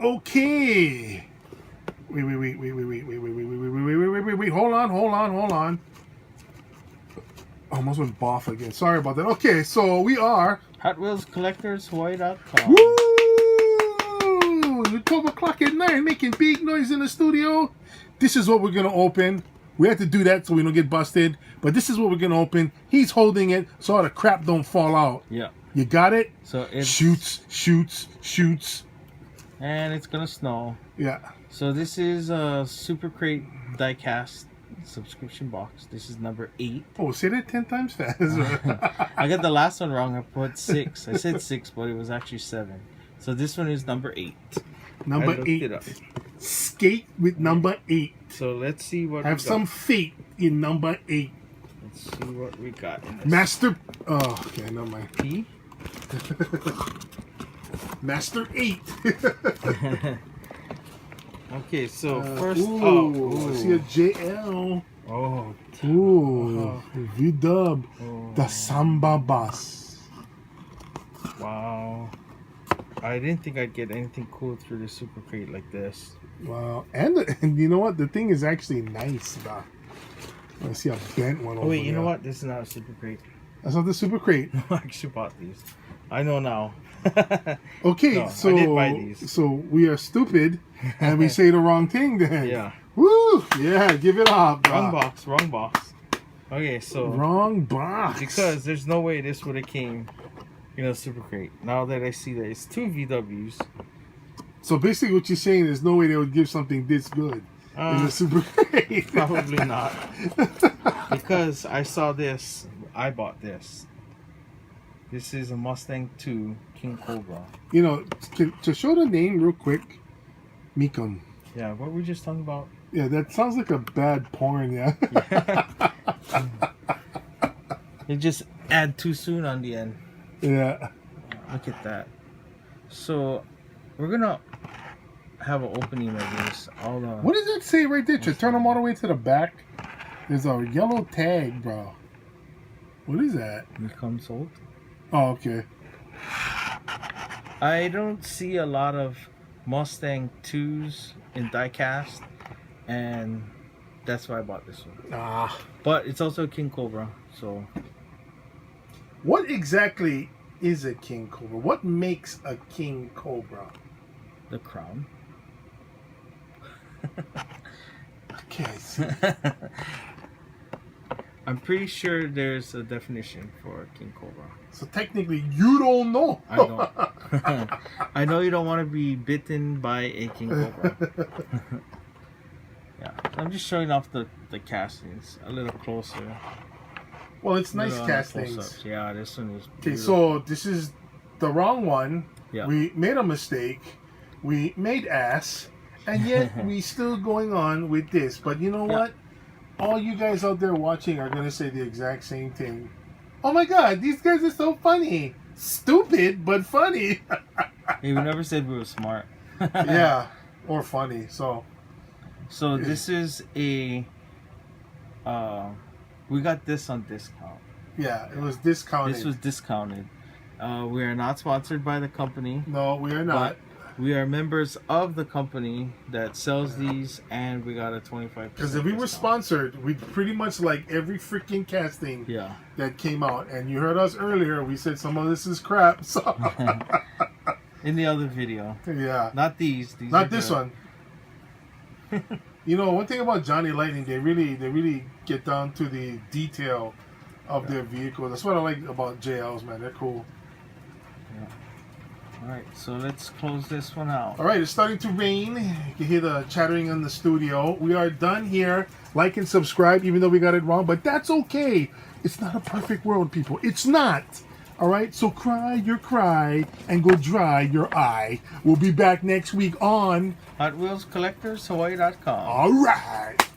Okay. Wait. Hold on. Almost went boff again. Sorry about that. Okay, so we are Hot Wheels Collectors Hawaii.com. Woo! It's 12 o'clock at night, making big noise in the studio. This is what we're gonna open. We have to do that so we don't get busted. But this is what we're gonna open. He's holding it so all the crap don't fall out. Yeah. You got it? So it shoots. And it's gonna snow. Yeah. So this is a Super Crate diecast subscription box. This is number 8. Oh, say that 10 times fast. I got the last one wrong. I put 6. I said 6, but it was actually 7. So this one is number 8. Number 8. Skate with number 8. So let's see what have some faith in number 8. Let's see what we got. Master. Oh, okay, never mind. P. Master 8. Okay, so first. I see a JL. Oh. V-Dub. The Samba Bus. Wow. I didn't think I'd get anything cool through the Super Crate like this. Wow. And you know what? The thing is actually nice, bro. I see a bent one over wait, there. You know what? This is not a Super Crate. That's not the Super Crate. No, I actually bought these. I know now. Okay, no, so I did buy these. So we are stupid and we say the wrong thing then. Yeah. Woo! Yeah, give it up. Wrong box. Okay, so wrong box. Because there's no way this would have came in a Super Crate. Now that I see that it's 2 VWs. So basically what you're saying, there's no way they would give something this good in a Super Crate. Probably not. Because I saw this, I bought this. This is a Mustang 2 King Cobra. You know, to show the name real quick, Mikum. Yeah, what were we just talking about? Yeah, that sounds like a bad porn, yeah. You just add too soon on the end. Yeah. Look at that. So, we're gonna have an opening of this. What does it say right there? To turn them all the way to the back. There's a yellow tag, bro. What is that? Become sold. Oh, okay. I don't see a lot of Mustang 2s in diecast, and that's why I bought this one. But it's also a King Cobra, so. What exactly is a King Cobra? What makes a King Cobra? The crown. Okay, I see. I'm pretty sure there's a definition for King Cobra. So technically, you don't know. I don't. I know you don't want to be bitten by a King Cobra. Yeah, I'm just showing off the castings a little closer. Well, it's nice castings. Yeah, this one is okay, so this is the wrong one. Yeah. We made a mistake. We made ass. And yet, we still going on with this. But you know what? All you guys out there watching are going to say the exact same thing. Oh my God, these guys are so funny. Stupid, but funny. Hey, we never said we were smart. Yeah, or funny. So this is a... we got this on discount. Yeah, it was discounted. This was discounted. We are not sponsored by the company. No, we are not. We are members of the company that sells these, and we got a 25%. Because if we were sponsored, we'd pretty much like every freaking casting that came out. And you heard us earlier, we said some of this is crap. So in the other video. Yeah. Not these. Not this one. You know, one thing about Johnny Lightning, they really get down to the detail of their vehicles. That's what I like about JLs, man. They're cool. Yeah. Alright, so let's close this one out. Alright, it's starting to rain. You can hear the chattering in the studio. We are done here. Like and subscribe, even though we got it wrong. But that's okay. It's not a perfect world, people. It's not. Alright, so cry your cry and go dry your eye. We'll be back next week on Hot Wheels Collectors Hawaii.com. Alright.